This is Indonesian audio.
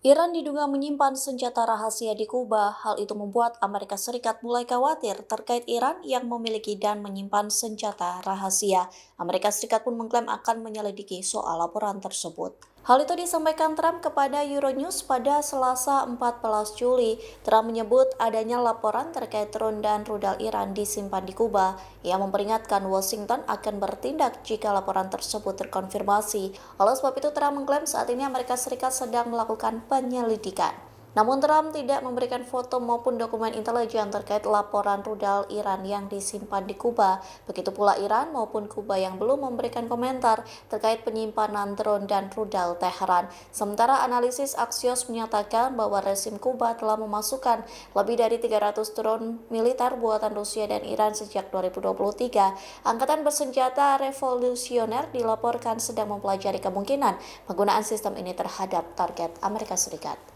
Iran diduga menyimpan senjata rahasia di Kuba. Hal itu membuat Amerika Serikat mulai khawatir terkait Iran yang memiliki dan menyimpan senjata rahasia. Amerika Serikat pun mengklaim akan menyelidiki soal laporan tersebut. Hal itu disampaikan Trump kepada Euronews pada Selasa 14 Juli. Trump menyebut adanya laporan terkait drone dan rudal Iran disimpan di Kuba. Ia memperingatkan Washington akan bertindak jika laporan tersebut terkonfirmasi. Oleh sebab itu, Trump mengklaim saat ini Amerika Serikat sedang melakukan penyelidikan. Namun Trump tidak memberikan foto maupun dokumen intelijen terkait laporan rudal Iran yang disimpan di Kuba. Begitu pula Iran maupun Kuba yang belum memberikan komentar terkait penyimpanan drone dan rudal Teheran. Sementara analisis Axios menyatakan bahwa rezim Kuba telah memasukkan lebih dari 300 drone militer buatan Rusia dan Iran sejak 2023. Angkatan bersenjata revolusioner dilaporkan sedang mempelajari kemungkinan penggunaan sistem ini terhadap target Amerika Serikat.